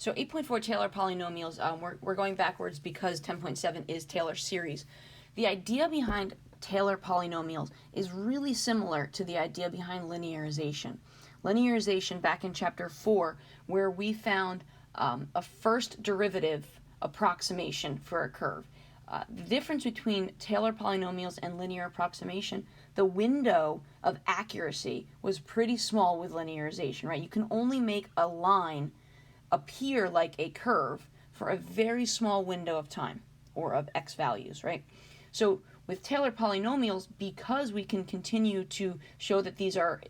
So 8.4 Taylor polynomials, we're going backwards because 10.7 is Taylor series. The idea behind Taylor polynomials is really similar to the idea behind linearization. Linearization back in chapter 4, where we found a first derivative approximation for a curve. The difference between Taylor polynomials and linear approximation, the window of accuracy was pretty small with linearization, right? You can only make a line appear like a curve for a very small window of time, or of x values, right? So with Taylor polynomials, because we can continue to show that these are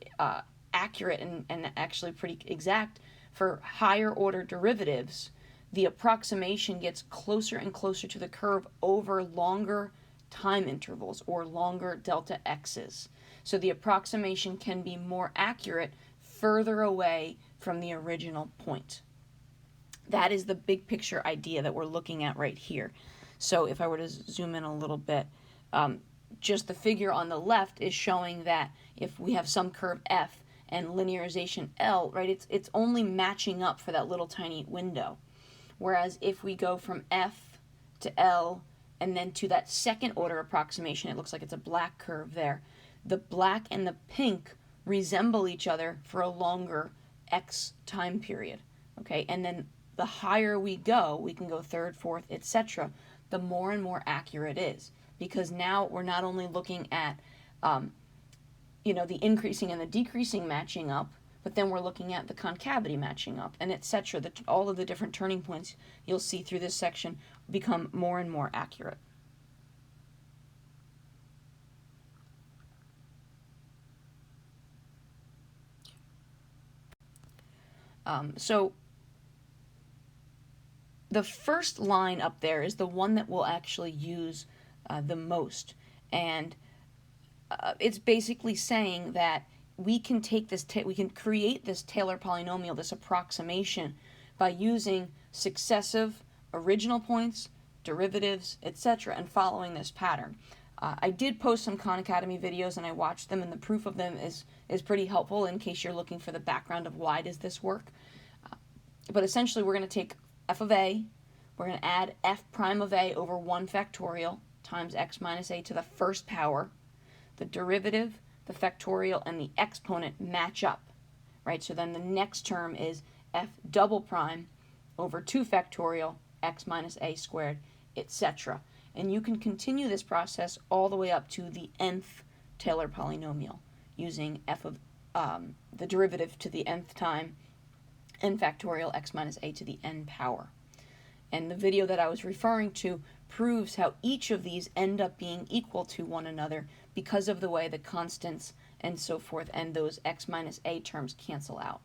accurate and actually pretty exact for higher order derivatives, the approximation gets closer and closer to the curve over longer time intervals, or longer delta x's. So the approximation can be more accurate further away from the original point. That is the big picture idea that we're looking at right here. So if I were to zoom in a little bit, just the figure on the left is showing that if we have some curve f and linearization L, right, it's only matching up for that little tiny window. Whereas if we go from F to L and then to that second order approximation, it looks like it's a black curve there. The black and the pink resemble each other for a longer X time period, okay? And then the higher we go, we can go third, fourth, etc., the more and more accurate it is. Because now we're not only looking at, the increasing and the decreasing matching up, but then we're looking at the concavity matching up, and etc. All of the different turning points you'll see through this section become more and more accurate. So the first line up there is the one that we'll actually use the most, and it's basically saying that we can take this, we can create this Taylor polynomial, this approximation, by using successive original points, derivatives, etc., and following this pattern. I did post some Khan Academy videos and I watched them, and the proof of them is pretty helpful in case you're looking for the background of why does this work. But essentially we're going to take f of a, we're going to add f prime of a over 1 factorial times x minus a to the first power. The derivative, the factorial, and the exponent match up, right? So then the next term is f double prime over 2 factorial x minus a squared, etc. And you can continue this process all the way up to the nth Taylor polynomial using f of the derivative to the nth time, n factorial x minus a to the n power. And the video that I was referring to proves how each of these end up being equal to one another because of the way the constants and so forth and those x minus a terms cancel out.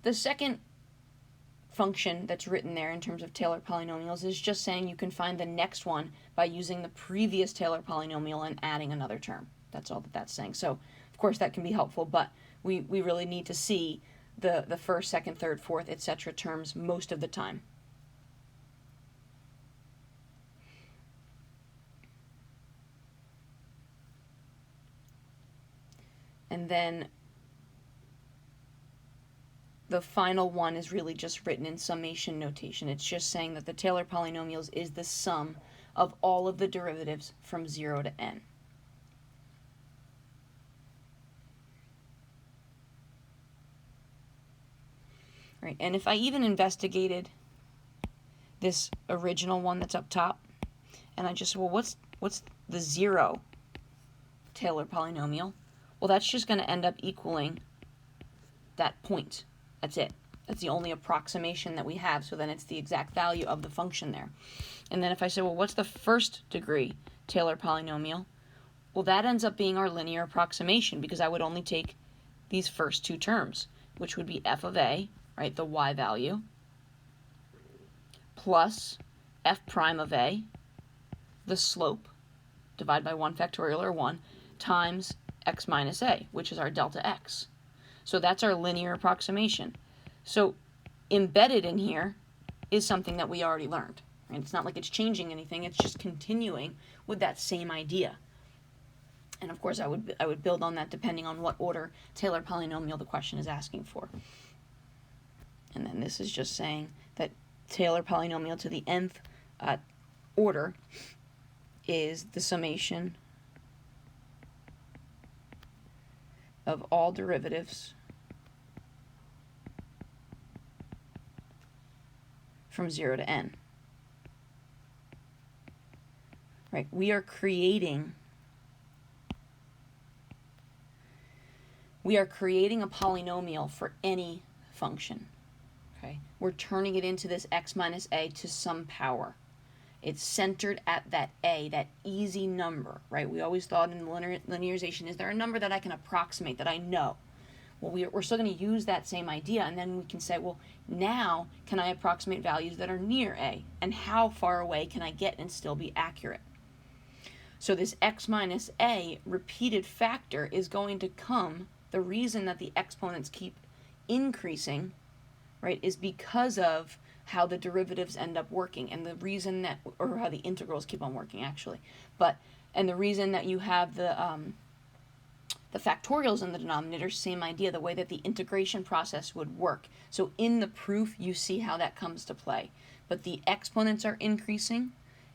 The second function that's written there in terms of Taylor polynomials is just saying you can find the next one by using the previous Taylor polynomial and adding another term. That's all that that's saying. So, of course, that can be helpful, but we really need to see the first, second, third, fourth, etc. terms most of the time. And then the final one is really just written in summation notation. It's just saying that the Taylor polynomials is the sum of all of the derivatives from 0 to n. Right, and if I even investigated this original one that's up top, and I just, well, what's the 0 Taylor polynomial? Well, that's just going to end up equaling that point. That's it. That's the only approximation that we have, so then it's the exact value of the function there. And then if I say, well, what's the first degree Taylor polynomial? Well, that ends up being our linear approximation, because I would only take these first two terms, which would be f of a, right, the y value, plus f prime of a, the slope, divided by 1 factorial, or 1, times x minus a, which is our delta x. So that's our linear approximation. So embedded in here is something that we already learned. Right? It's not like it's changing anything, it's just continuing with that same idea. And of course, I would build on that depending on what order Taylor polynomial the question is asking for. And then this is just saying that Taylor polynomial to the nth order is the summation of all derivatives from 0 to n. Right, we are creating a polynomial for any function. Okay, we're turning it into this x minus a to some power. It's centered at that a, that easy number, right? We always thought in linearization, is there a number that I can approximate, that I know? Well, we're still going to use that same idea, and then we can say, well, now can I approximate values that are near a? And how far away can I get and still be accurate? So this x minus a repeated factor is going to come, the reason that the exponents keep increasing, right, is because of how the derivatives end up working, and the reason that, or how the integrals keep on working actually, and the reason that you have the factorials in the denominator, same idea, the way that the integration process would work. So in the proof, you see how that comes to play. But the exponents are increasing,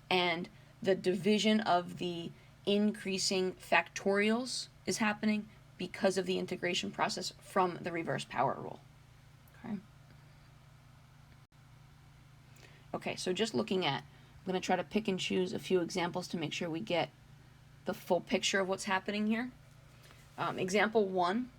and the division of the increasing factorials is happening because of the integration process from the reverse power rule. Okay. Okay, so just looking at, I'm going to try to pick and choose a few examples to make sure we get the full picture of what's happening here. Example 1,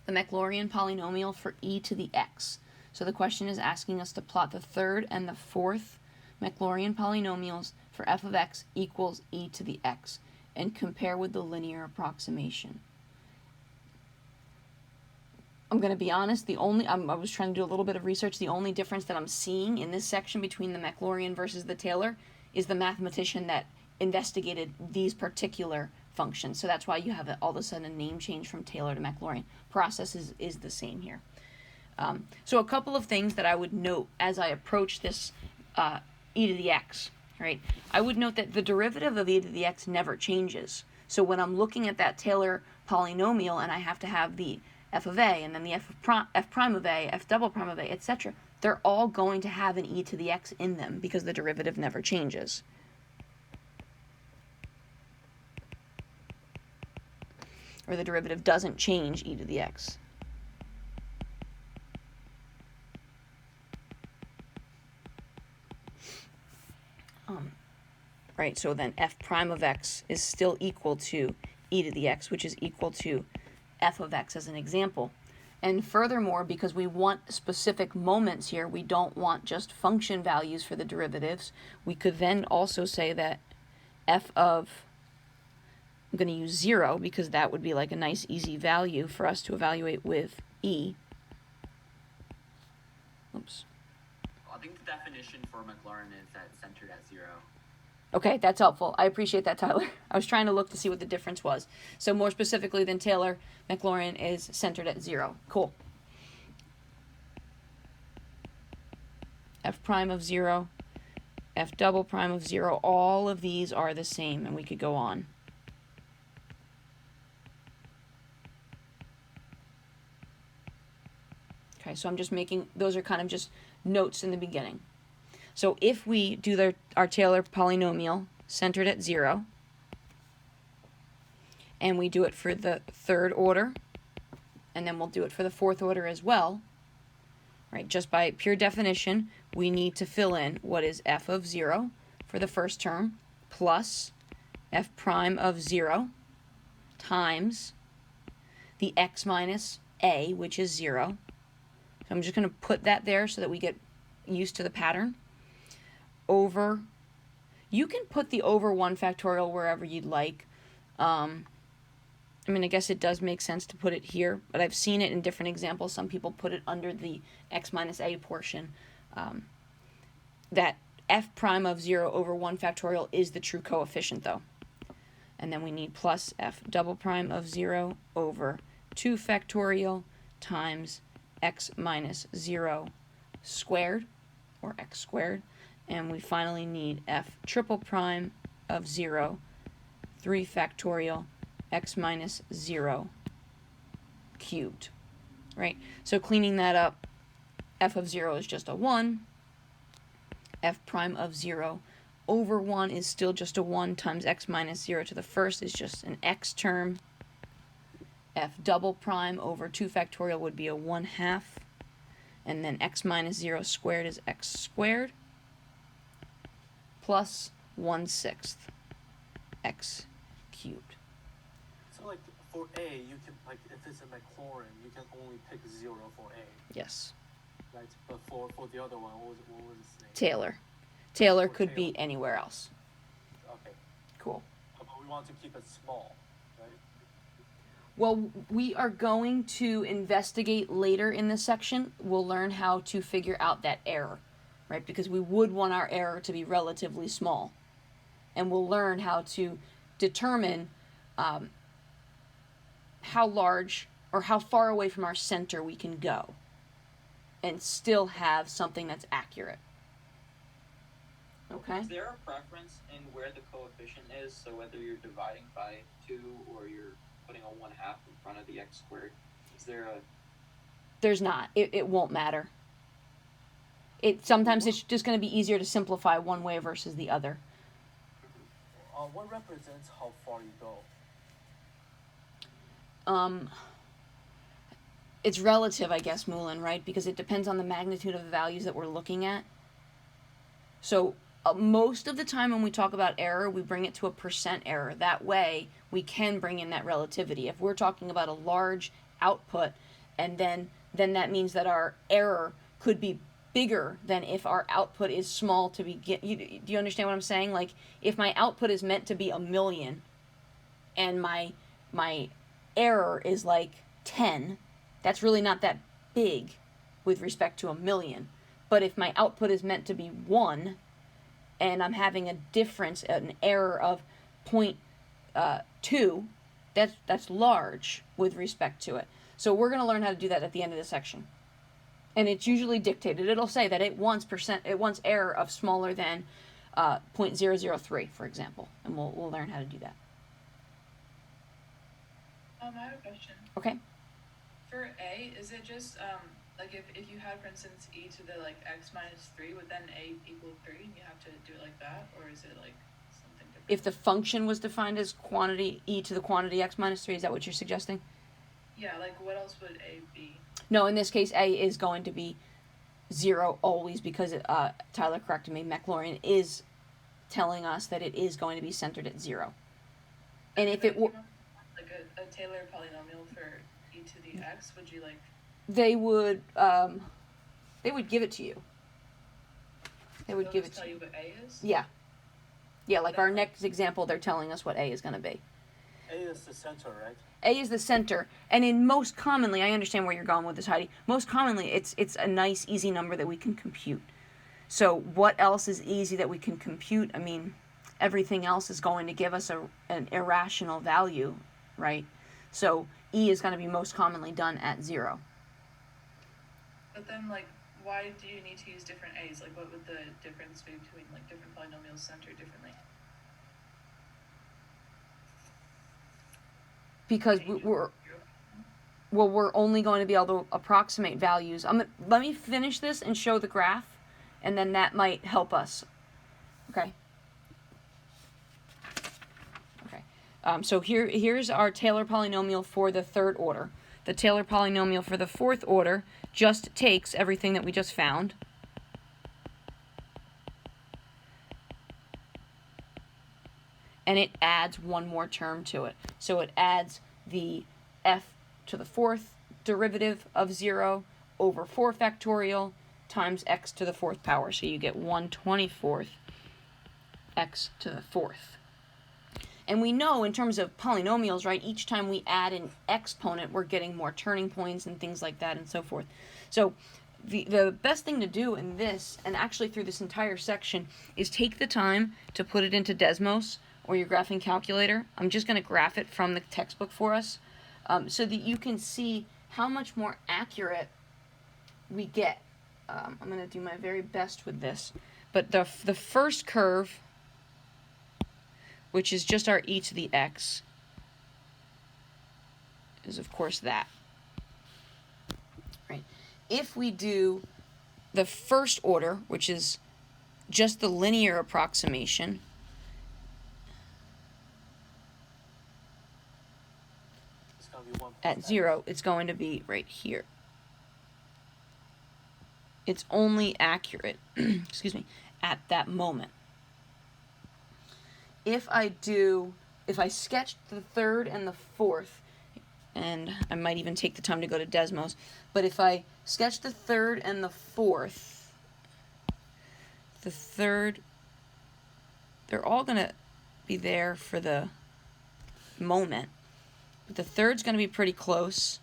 the Maclaurin polynomial for e to the x. So the question is asking us to plot the third and the fourth Maclaurin polynomials for f of x equals e to the x and compare with the linear approximation. I'm going to be honest, I was trying to do a little bit of research. The only difference that I'm seeing in this section between the Maclaurin versus the Taylor is the mathematician that investigated these particular functions. So that's why you have all of a sudden a name change from Taylor to Maclaurin. Process is the same here. So a couple of things that I would note as I approach this e to the x, right? I would note that the derivative of e to the x never changes. So when I'm looking at that Taylor polynomial and I have to have the f of a, and then the f prime of a, f double prime of a, etc., they're all going to have an e to the x in them because the derivative never changes. Or the derivative doesn't change e to the x. Right, so then f prime of x is still equal to e to the x, which is equal to f of x as an example. And furthermore, because we want specific moments here, we don't want just function values for the derivatives, we could then also say that f of, I'm going to use 0 because that would be like a nice easy value for us to evaluate with e. Oops. I think the definition for Maclaurin is that it's centered at 0. Okay, that's helpful. I appreciate that, Tyler. I was trying to look to see what the difference was. So more specifically than Taylor, Maclaurin is centered at 0. Cool. F prime of 0, F double prime of 0, all of these are the same, and we could go on. Okay, so I'm just making, those are kind of just notes in the beginning. So if we do our Taylor polynomial centered at 0, and we do it for the third order, and then we'll do it for the fourth order as well, right? Just by pure definition, we need to fill in what is f of 0 for the first term plus f prime of 0 times the x minus a, which is 0. So I'm just going to put that there so that we get used to the pattern. Over, you can put the over 1 factorial wherever you'd like. I mean, I guess it does make sense to put it here, but I've seen it in different examples. Some people put it under the x minus a portion. That f prime of 0 over 1 factorial is the true coefficient, though. And then we need plus f double prime of 0 over 2 factorial times x minus 0 squared, or x squared. And we finally need f triple prime of 0, 3 factorial x minus 0 cubed, right? So cleaning that up, f of 0 is just a 1. F prime of 0 over 1 is still just a 1 times x minus 0 to the first is just an x term. F double prime over 2 factorial would be a 1/2. And then x minus 0 squared is x squared plus 1/6 x cubed. So like for A, you can, like if it's a Maclaurin, you can only pick 0 for A, Yes. right? But for the other one, what was its name? Taylor. Taylor For could Taylor. be anywhere else. Okay. Cool. But we want to keep it small, right? Well, we are going to investigate later in this section. We'll learn how to figure out that error, right? Because we would want our error to be relatively small. And we'll learn how to determine how large or how far away from our center we can go and still have something that's accurate. Okay? Is there a preference in where the coefficient is? So whether you're dividing by 2 or you're putting a 1/2 in front of the x squared, is there a... There's not. It won't matter. Sometimes it's just going to be easier to simplify one way versus the other. What represents how far you go? It's relative, I guess, Moulin, right? Because it depends on the magnitude of the values that we're looking at. So most of the time when we talk about error, we bring it to a percent error. That way, we can bring in that relativity. If we're talking about a large output, and then that means that our error could be bigger than if our output is small to begin. Do you understand what I'm saying? Like, if my output is meant to be 1,000,000, and my error is like 10, that's really not that big with respect to 1,000,000. But if my output is meant to be 1, and I'm having a difference, an error of 0.2, that's large with respect to it. So we're going to learn how to do that at the end of the section. And it's usually dictated. It'll say that it wants error of smaller than 0.003, for example. And we'll learn how to do that. I have a question. Okay. For A, is it just like if you had, for instance, e to the like x minus 3, would then A equal 3 and you have to do it like that, or is it like something different? If the function was defined as quantity e to the quantity x minus 3, is that what you're suggesting? Yeah, like what else would A be? No, in this case, A is going to be 0 always because Tyler corrected me. Maclaurin is telling us that it is going to be centered at 0. And if it were like a Taylor polynomial for e to the x, would you like? They would give it to you. They would give it to tell you what A is? Yeah. Yeah, like our next example, they're telling us what A is going to be. A is the center, right? A is the center, and in most commonly, I understand where you're going with this, Heidi. Most commonly, it's a nice, easy number that we can compute. So what else is easy that we can compute? I mean, everything else is going to give us an irrational value, right? So E is going to be most commonly done at 0. But then, like, why do you need to use different A's? Like, what would the difference be between, like, different polynomials centered differently? Because we're only going to be able to approximate values. Let me finish this and show the graph, and then that might help us. Okay. Okay. So here's our Taylor polynomial for the third order. The Taylor polynomial for the fourth order just takes everything that we just found, and it adds one more term to it. So it adds the f to the fourth derivative of 0 over 4 factorial times x to the fourth power. So you get 1/24 x to the fourth. And we know in terms of polynomials, right, each time we add an exponent, we're getting more turning points and things like that and so forth. So the best thing to do in this, and actually through this entire section, is take the time to put it into Desmos or your graphing calculator. I'm just going to graph it from the textbook for us so that you can see how much more accurate we get. I'm going to do my very best with this. But the first curve, which is just our e to the x, is of course that. Right. If we do the first order, which is just the linear approximation, It's gonna be 1 at 0, it's going to be right here. It's only accurate, excuse me, at that moment. If I sketch the third and the fourth, and I might even take the time to go to Desmos, but if I sketch the third and the fourth, the third, they're all going to be there for the moment, but the third's going to be pretty close,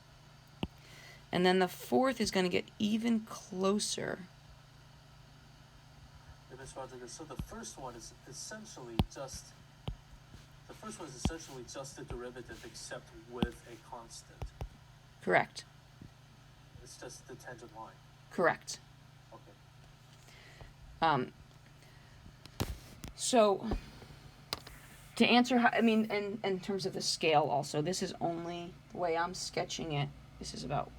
and then the fourth is going to get even closer. Ms. Rodriguez, so the first one is essentially just the derivative except with a constant. Correct. It's just the tangent line. Correct. Okay. So to answer how, I mean, in terms of the scale also, this is only the way I'm sketching it. This is about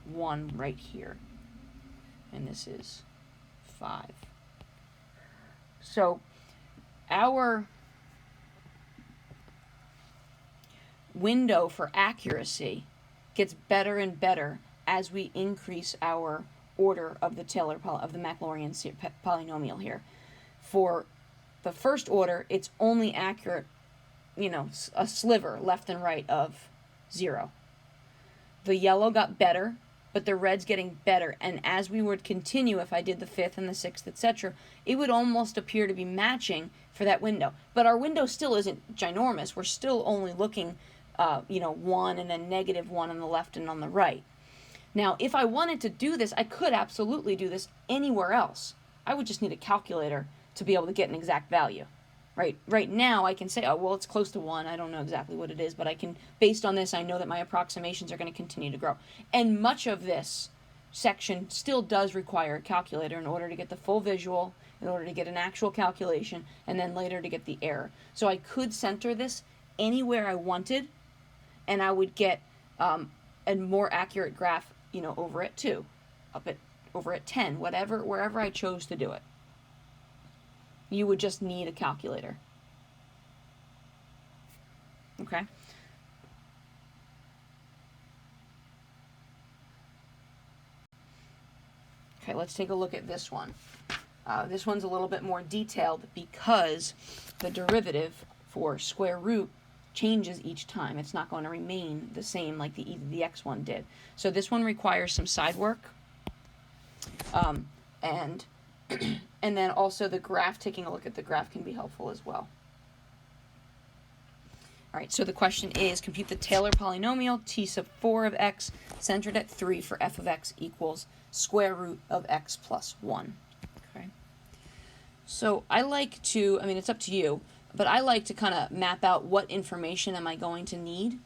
1 right here. And this is 5. So our window for accuracy gets better and better as we increase our order of the of the Maclaurin polynomial here. For the first order, it's only accurate, a sliver left and right of 0. The yellow got better, but the red's getting better, and as we would continue, if I did the 5th and the 6th, etc., it would almost appear to be matching for that window. But our window still isn't ginormous. We're still only looking 1 and then -1 on the left and on the right. Now, if I wanted to do this, I could absolutely do this anywhere else. I would just need a calculator to be able to get an exact value. Right now, I can say, oh, well, it's close to 1. I don't know exactly what it is, but I can, based on this, I know that my approximations are going to continue to grow. And much of this section still does require a calculator in order to get the full visual, in order to get an actual calculation, and then later to get the error. So I could center this anywhere I wanted, and I would get a more accurate graph, over at 2, over at 10, wherever I chose to do it. You would just need a calculator. Okay? Okay, let's take a look at this one. This one's a little bit more detailed because the derivative for square root changes each time. It's not going to the same like the x one did. So this one requires some side work. And then also the graph, taking a look at the graph can be helpful as well. All right, so the question is, compute the Taylor polynomial t sub 4 of x centered at 3 for f of x equals square root of x plus 1. Okay. So I like to, it's up to you, but I like to kind of map out what information am I going to need,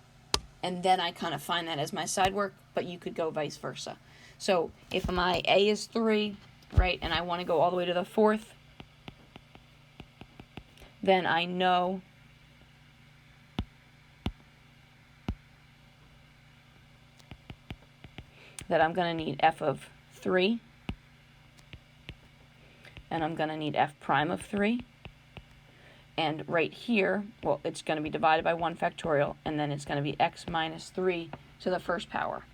and then I kind of find that as my side work, but you could go vice versa. So if my a is 3, right, and I want to go all the way to the 4th, then I know that I'm going to need f of 3, and I'm going to need f prime of 3, and right here, well, it's going to be divided by 1 factorial, and then it's going to be x minus 3 to the first power,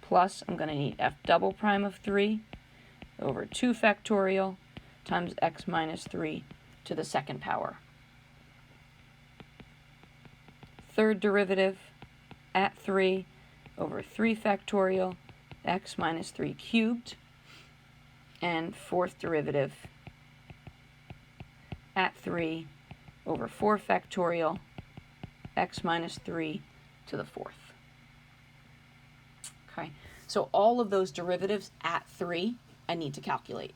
plus I'm going to need f double prime of 3 over 2 factorial times x minus 3 to the second power. Third derivative at 3 over 3 factorial x minus 3 cubed, and fourth derivative at 3 over 4 factorial x minus 3 to the 4th. Okay, so all of those derivatives at 3 I need to calculate.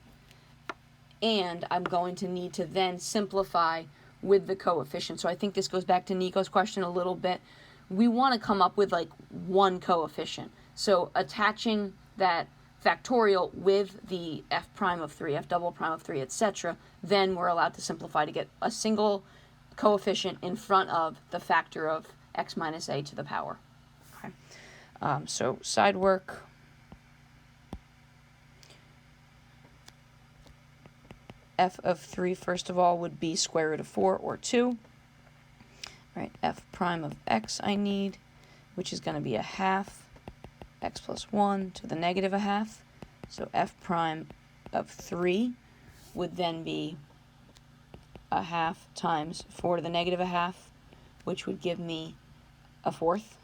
And I'm going to need to then simplify with the coefficient. So I think this goes back to Nico's question a little bit. We want to come up with like one coefficient. So attaching that factorial with the f prime of 3, f double prime of 3, etc., then we're allowed to simplify to get a single coefficient in front of the factor of x minus a to the power. Okay. So side work. F of 3, first of all, would be square root of 4 or 2. Right, f prime of x I need, which is going to be a half x plus 1 to the negative a half. So f prime of 3 would then be a half times 4 to the negative a half, which would give me a fourth.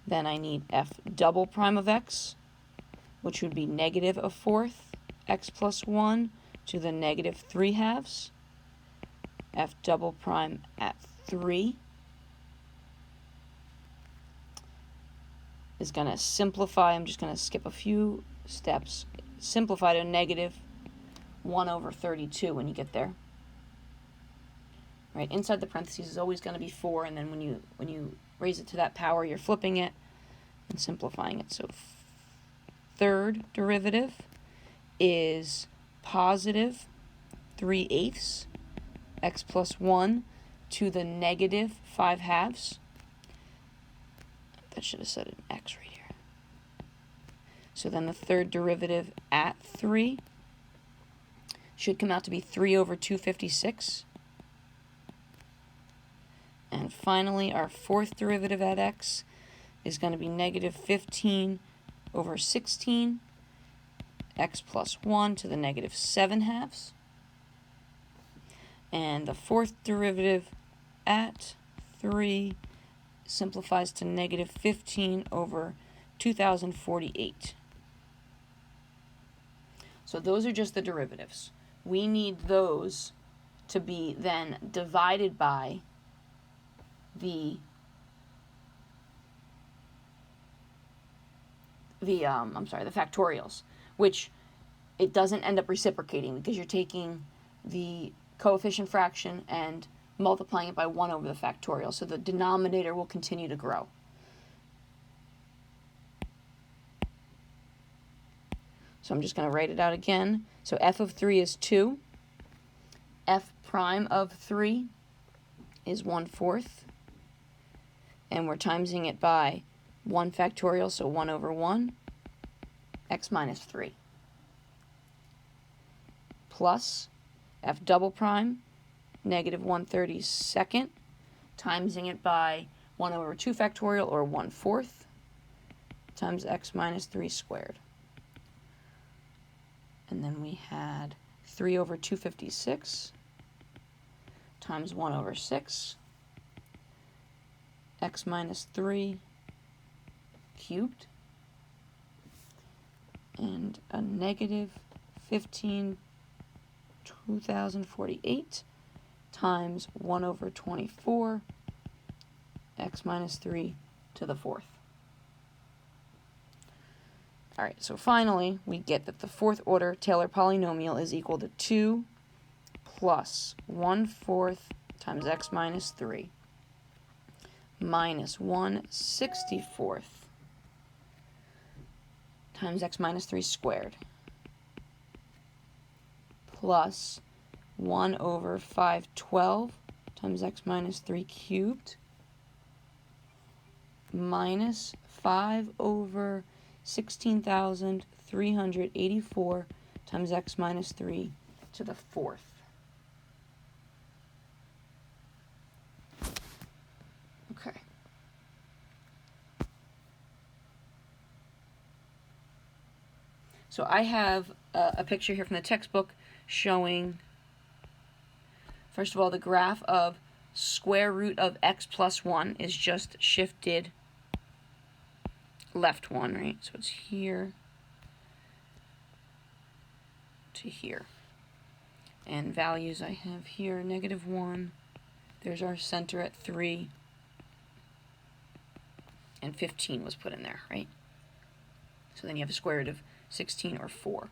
Then I need f double prime of x, which would be negative a fourth, x plus 1 to the negative 3 halves. F double prime at 3 is going to simplify. I'm just going to skip a few steps. Simplify to negative 1 over 32 when you get there. Right, inside the parentheses is always going to be 4, and then when you raise it to that power, you're flipping it and simplifying it. So third derivative is positive 3/8 x plus 1 to the negative 5 halves. That should have said an x right here. So then the third derivative at 3 should come out to be 3 over 256. And finally, our fourth derivative at x is going to be negative 15 over 16, x plus 1 to the negative 7 halves. And the fourth derivative at 3 simplifies to negative 15 over 2048. So those are just the derivatives. We need those to be then divided by the factorials, which it doesn't end up reciprocating because you're taking the coefficient fraction and multiplying it by 1 over the factorial. So the denominator will continue to grow. So I'm just going to write it out again. So f of 3 is 2. F prime of 3 is 1/4. And we're timesing it by 1 factorial, so 1 over 1, x minus 3. Plus f double prime, negative 1/32, timesing it by 1 over 2 factorial, or 1/4, times x minus 3 squared. And then we had 3 over 256 times 1 over 6, x minus 3 cubed, and a negative 15 2048 times 1 over 24, x minus 3 to the 4th. All right, so finally, we get that the fourth order Taylor polynomial is equal to 2 plus 1/4 times x minus 3 minus 1/64 times x minus 3 squared plus 1 over 512 times x minus 3 cubed minus 5 over 16,384 times x minus 3 to the 4th. Okay. So I have a picture here from the textbook showing, first of all, the graph of square root of x plus 1 is just shifted left 1, right? So it's here to here. And values I have here, negative 1. There's our center at 3. And 15 was put in there, right? So then you have a square root of 16 or 4.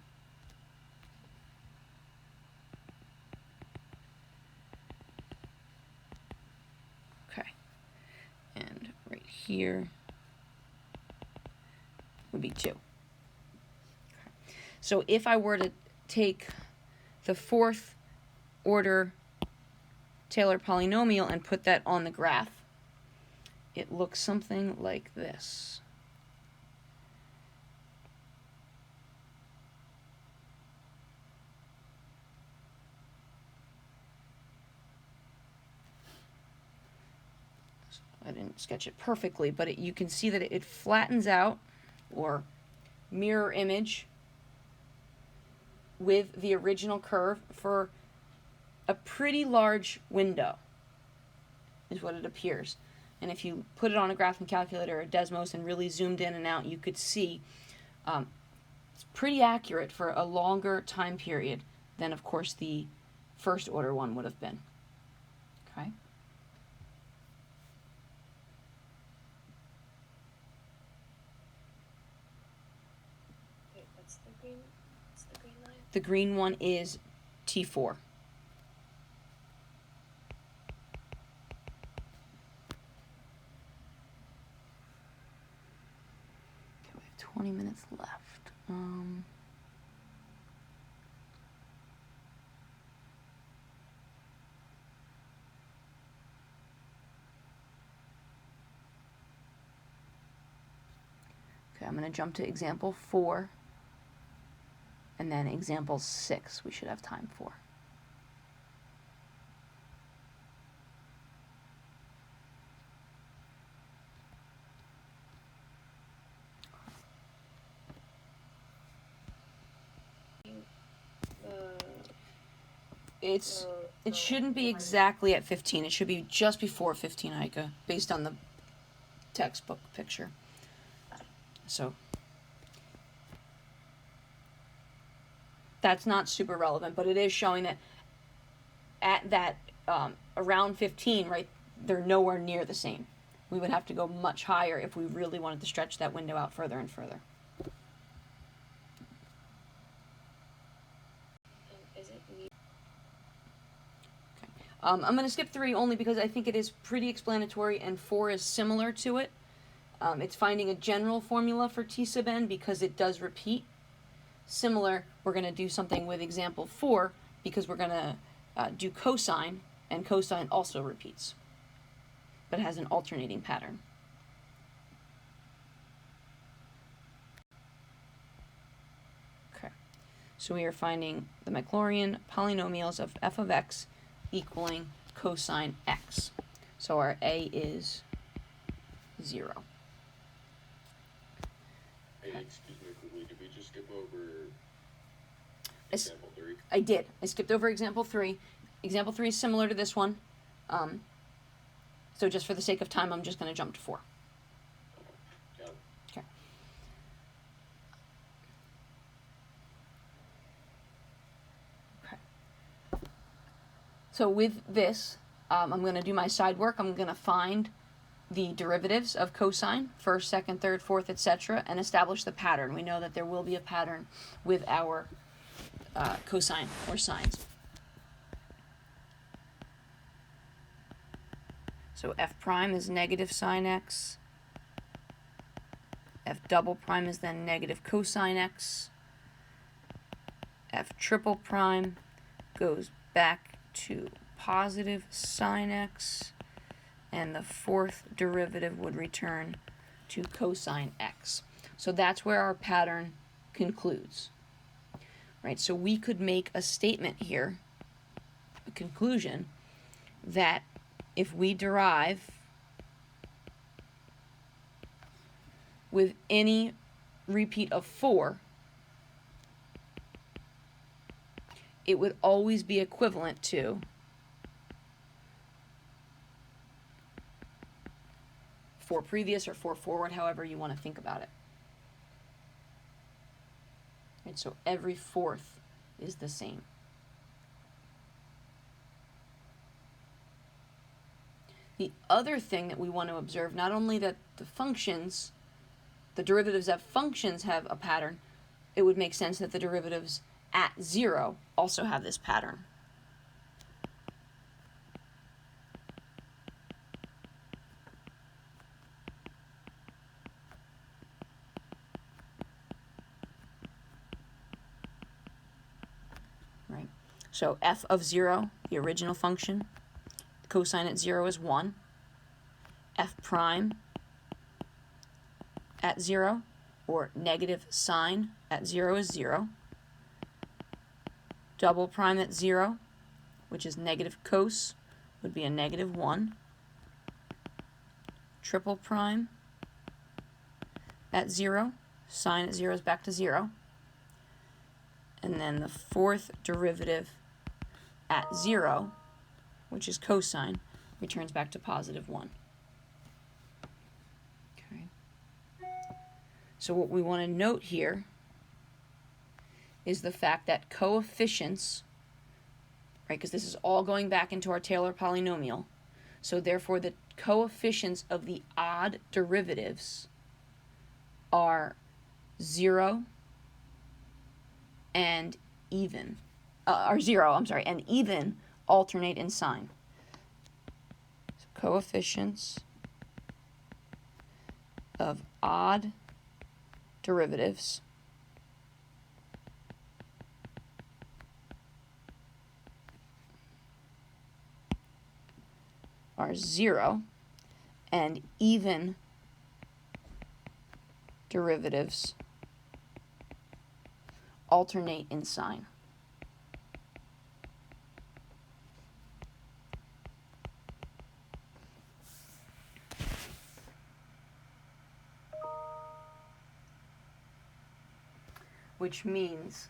Okay. And right here would be 2. So if I were to take the fourth order Taylor polynomial and put that on the graph, it looks something like this. I didn't sketch it perfectly, but you can see that it flattens out, or mirror image, with the original curve for a pretty large window, is what it appears. And if you put it on a graphing calculator or Desmos and really zoomed in and out, you could see it's pretty accurate for a longer time period than, of course, the first order one would have been. Okay. Wait, what's the green line? The green one is T4. Okay, we have 20 minutes left. Okay, I'm going to jump to example 4. And then example 6 we should have time for. It shouldn't be exactly at 15. It should be just before 15, Aika, based on the textbook picture. So that's not super relevant, but it is showing that at that around 15, right, they're nowhere near the same. We would have to go much higher if we really wanted to stretch that window out further and further. Is it me? Okay. I'm going to skip 3 only because I think it is pretty explanatory, and 4 is similar to it. It's finding a general formula for T sub n because it does repeat. Similar, we're going to do something with example 4 because we're going to do cosine, and cosine also repeats, but has an alternating pattern. Okay, so we are finding the Maclaurin polynomials of f of x equaling cosine x. So our a is 0. Hey, excuse me quickly, did we just skip over example 3? I did. I skipped over example 3. Example 3 is similar to this one. So just for the sake of time, I'm just going to jump to 4. Got it. Okay. Okay. So with this, I'm going to do my side work. I'm going to find the derivatives of cosine, first, second, third, fourth, etc., and establish the pattern. We know that there will be a pattern with our cosine or sines. So f prime is negative sine x. F double prime is then negative cosine x. F triple prime goes back to positive sine x. And the fourth derivative would return to cosine x. So that's where our pattern concludes. Right? So we could make a statement here, a conclusion, that if we derive with any repeat of 4, it would always be equivalent to 4 previous or 4 forward, however you want to think about it. And so every fourth is the same. The other thing that we want to observe, not only that the functions, the derivatives of functions have a pattern, it would make sense that the derivatives at 0 also have this pattern. So f of 0, the original function, cosine at 0 is 1. F prime at 0, or negative sine at 0 is 0. Double prime at 0, which is negative cos, would be a negative 1. Triple prime at 0, sine at 0 is back to 0. And then the fourth derivative at 0, which is cosine, returns back to positive 1. Okay. So what we want to note here is the fact that coefficients, right, because this is all going back into our Taylor polynomial, so therefore the coefficients of the odd derivatives are 0 and even, and even alternate in sign. So coefficients of odd derivatives are 0, and even derivatives alternate in sign. Which means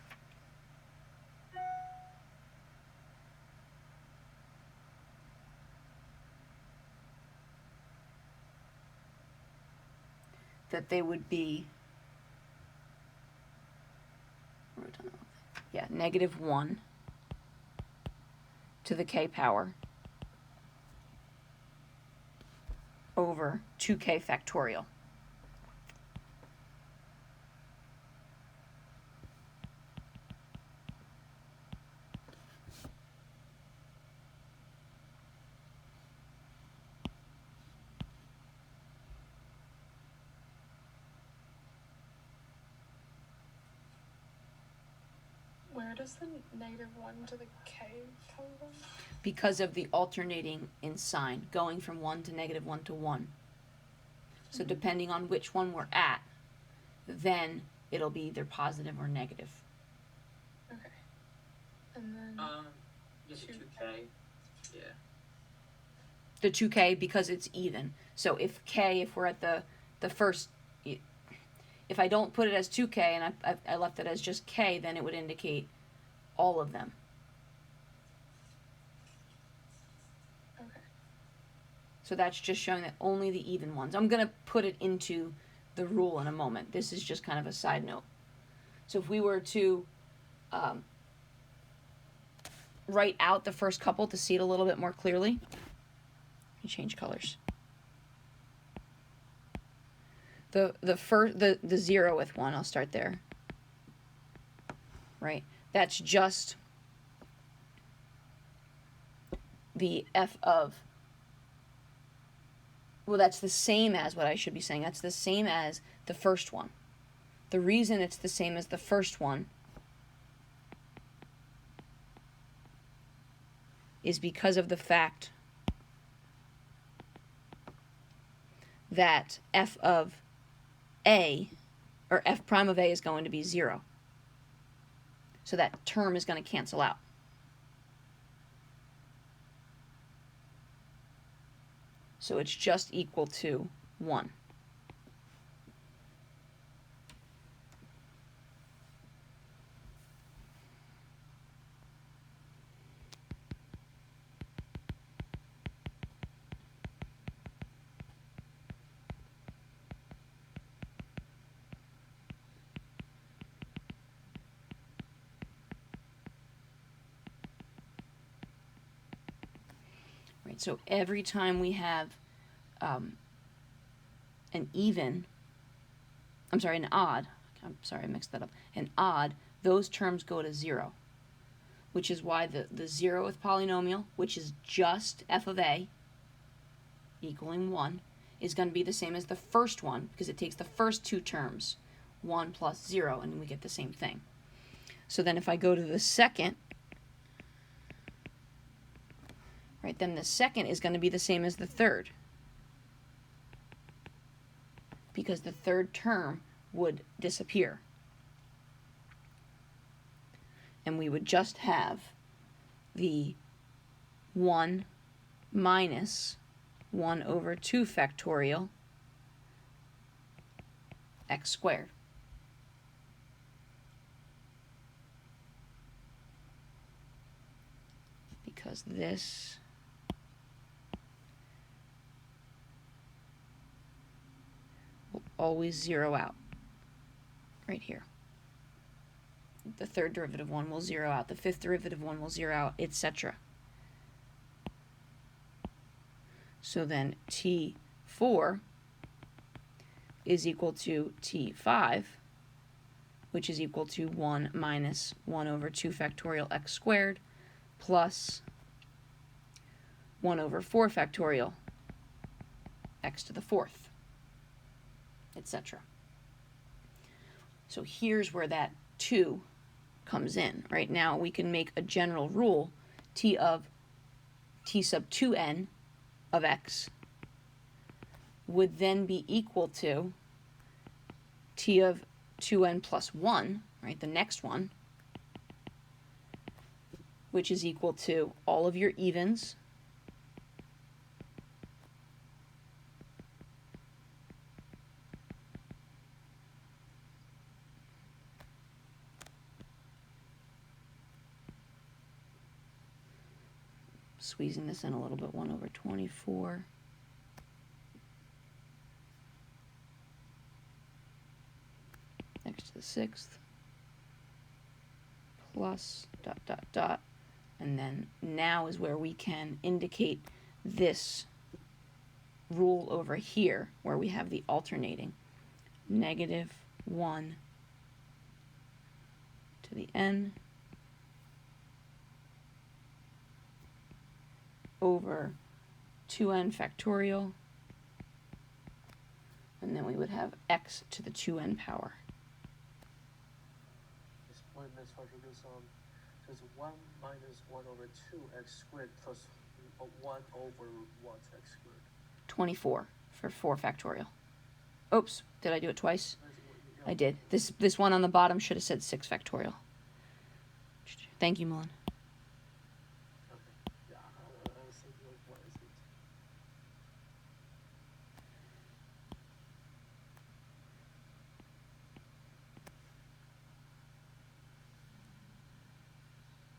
that they would be, negative 1 to the k power over 2k factorial. Where does the negative 1 to the k come from? Because of the alternating in sign, going from 1 to negative 1 to 1. So depending on which one we're at, then it'll be either positive or negative. Okay. And then Just 2k. Yeah. The 2k, because it's even. So if we're at the first, if I don't put it as 2k and I left it as just k, then it would indicate all of them. okay. So that's just showing that only the even ones. I'm going to put it into the rule in a moment. This is just kind of a side note. So if we were to write out the first couple to see it a little bit more clearly, you change colors. The 0th one, I'll start there. Right? That's just the f of, well, that's the same as what I should be saying. That's the same as the first one. The reason it's the same as the first one is because of the fact that f of a, or f prime of a, is going to be 0. So that term is going to cancel out. So it's just equal to 1. Right, so every time we have an odd, I'm sorry, I mixed that up, an odd, those terms go to 0, which is why the 0th polynomial, which is just f of a equaling 1, is going to be the same as the first one, because it takes the first two terms, 1 plus 0, and we get the same thing. So then if I go to the second right, then the second is going to be the same as the third, because the third term would disappear. And we would just have the 1 minus 1 over 2 factorial x squared. Because this will always zero out right here. The third derivative one will zero out, the fifth derivative one will zero out, etc. So then t4 is equal to t5, which is equal to 1 minus 1 over 2 factorial x squared plus 1 over 4 factorial x to the fourth, etc. So here's where that 2 comes in. Right now we can make a general rule, t sub 2n of x would then be equal to t of 2n plus 1, right, the next one, which is equal to all of your evens squeezing this in a little bit, 1 over 24 x to the sixth plus dot dot dot, and then now is where we can indicate this rule over here where we have the alternating negative 1 to the n over 2n factorial, and then we would have x to the 2n power. This point next part is there's 1 minus 1 over 2 x squared plus 1 over what x squared? 24 for 4 factorial. Oops, did I do it twice? I did. This one on the bottom should have said 6 factorial. Thank you, Mullen. Okay. Yeah, I was thinking like, what is it?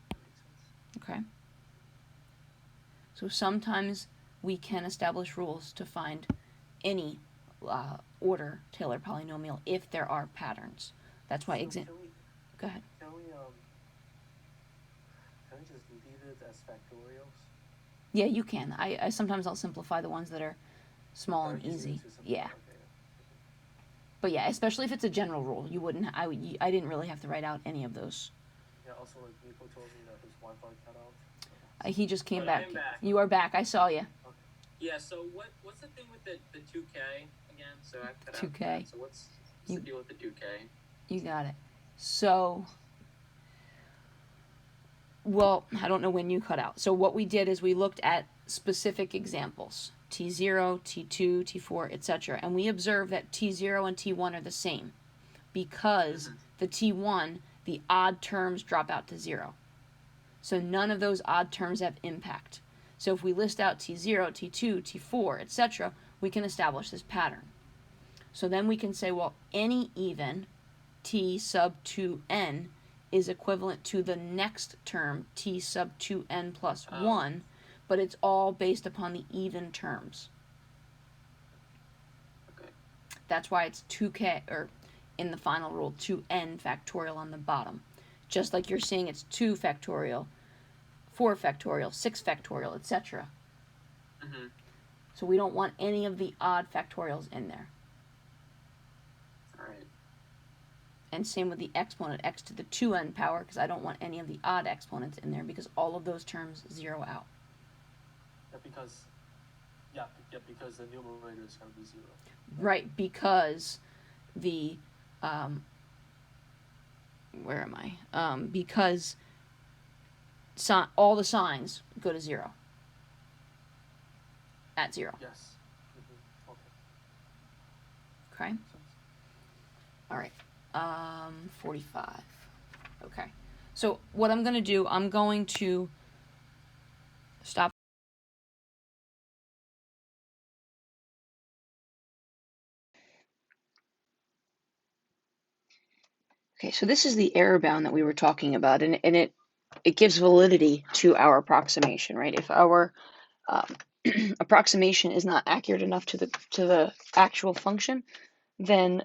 That makes sense. Okay. So sometimes we can establish rules to find any order Taylor polynomial if there are patterns. That's why So go ahead. Can we just leave it as factorials? Yeah, you can. I sometimes I'll simplify the ones that are small and Easier easy. to simplify, Yeah. okay. But yeah, especially if it's a general rule, you wouldn't. I didn't really have to write out any of those. Yeah, also like Nico told me that his Wi-Fi cut out. He just came But back. I'm back. You are back. I saw you. Yeah, so what's the thing with the 2K again? So I cut out 2K. that. So what's You- the deal with the 2K? You got it. So, well, I don't know when you cut out. So what we did is we looked at specific examples, T0, T2, T4, etc. And we observed that T0 and T1 are the same because the T1, the odd terms drop out to 0. So none of those odd terms have impact. So if we list out T0, T2, T4, etc., we can establish this pattern. So then we can say, well, any even T sub 2n is equivalent to the next term, T sub 2n plus 1, but it's all based upon the even terms. Okay. That's why it's 2k, or in the final rule, 2n factorial on the bottom. Just like you're seeing it's 2 factorial, 4 factorial, 6 factorial, etc. Mm-hmm. So we don't want any of the odd factorials in there. All right. And same with the exponent, x to the 2n power, because I don't want any of the odd exponents in there because all of those terms zero out. Because the numerator is going to be 0. Right, because the, where am I? Because all the signs go to 0. at 0. Yes. Okay. Okay? Makes sense. All right. 45. Okay. So what I'm going to do, I'm going to stop. Okay, so this is the error bound that we were talking about, and it gives validity to our approximation, right? If our approximation is not accurate enough to the actual function, then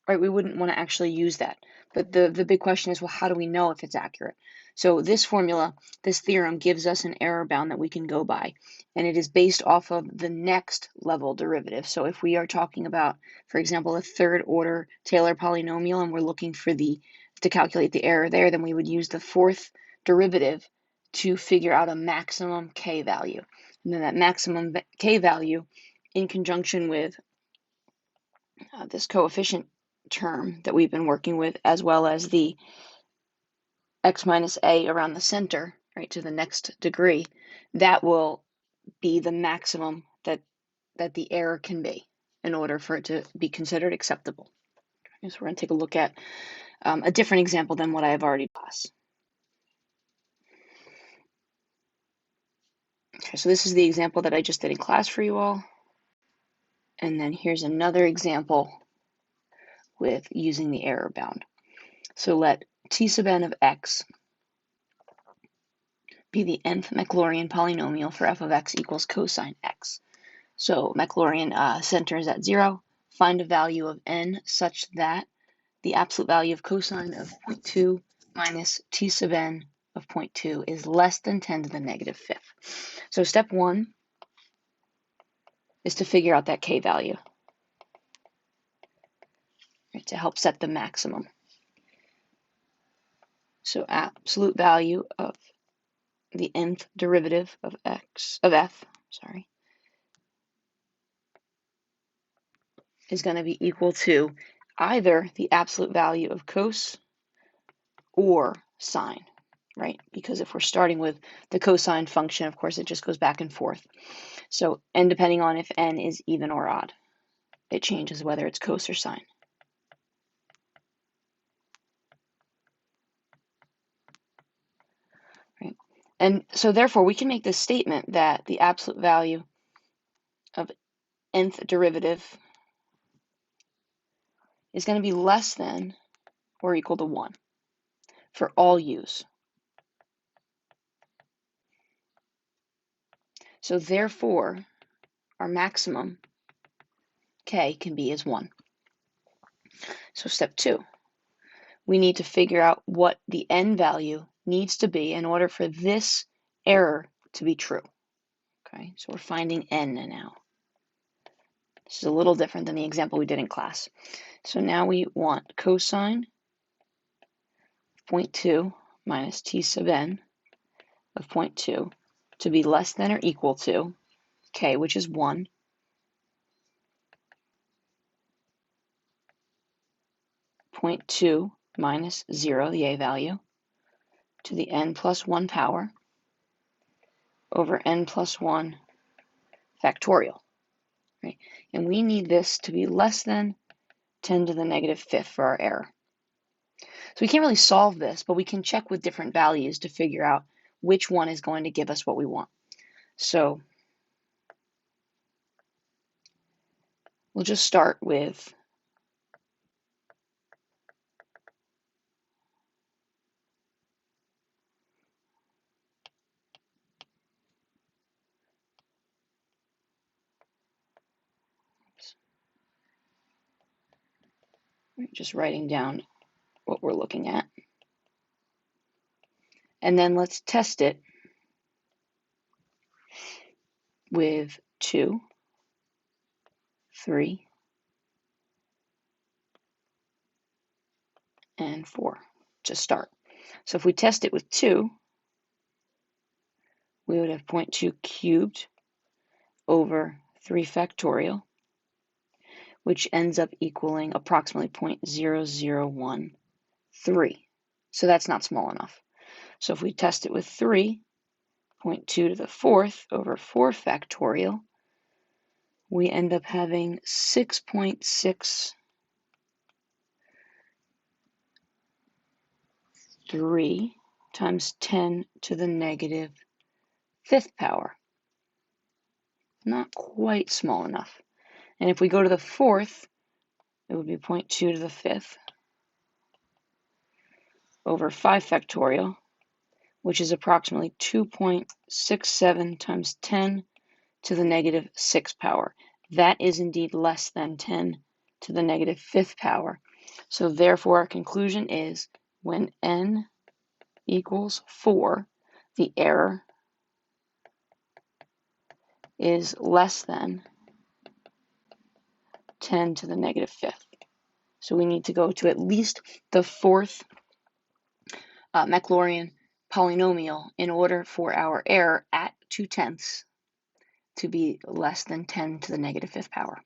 right, we wouldn't want to actually use that. But the big question is, well, how do we know if it's accurate? So this formula, this theorem, gives us an error bound that we can go by, and it is based off of the next level derivative. So if we are talking about, for example, a third order Taylor polynomial, and we're looking for to calculate the error there, then we would use the fourth derivative to figure out a maximum k value. And then that maximum k value, in conjunction with this coefficient term that we've been working with, as well as the x minus a around the center, right, to the next degree, that will be the maximum that the error can be in order for it to be considered acceptable. Okay, so we're going to take a look at a different example than what I have already class. Okay, so this is the example that I just did in class for you all. And then here's another example with using the error bound. So let t sub n of x be the nth Maclaurin polynomial for f of x equals cosine x. So Maclaurin centers at 0. Find a value of n such that the absolute value of cosine of 0.2 minus t sub n of 0.2 is less than 10 to the negative fifth. So step 1 is to figure out that k value, right, to help set the maximum. So absolute value of the nth derivative of f, is going to be equal to either the absolute value of cos or sine, right? Because if we're starting with the cosine function, of course, it just goes back and forth. So, and depending on if n is even or odd, it changes whether it's cos or sine. Right? And so therefore, we can make this statement that the absolute value of nth derivative is going to be less than or equal to 1 for all u's. So therefore, our maximum k can be as 1. So step 2, we need to figure out what the n value needs to be in order for this error to be true. Okay, so we're finding n now. This is a little different than the example we did in class. So now we want cosine 0.2 minus t sub n of 0.2 to be less than or equal to k, which is 1, 0.2 minus 0, the a value, to the n plus 1 power over n plus 1 factorial. Right? And we need this to be less than 10 to the negative fifth for our error. So we can't really solve this, but we can check with different values to figure out which one is going to give us what we want. So we'll just start with just writing down what we're looking at. And then let's test it with 2, 3, and 4 to start. So if we test it with 2, we would have 0.2 cubed over 3 factorial, which ends up equaling approximately 0.0013. So that's not small enough. So if we test it with 3, 0.2 to the fourth over 4 factorial we end up having 6.63 times 10 to the negative fifth power. Not quite small enough. And if we go to the fourth, it would be 0.2 to the fifth over 5 factorial, which is approximately 2.67 times 10 to the negative 6th power. That is indeed less than 10 to the negative 5th power. So therefore, our conclusion is when n equals 4, the error is less than 10 to the negative 5th. So we need to go to at least the fourth Maclaurin polynomial in order for our error at 2/10 to be less than 10 to the negative 5th power.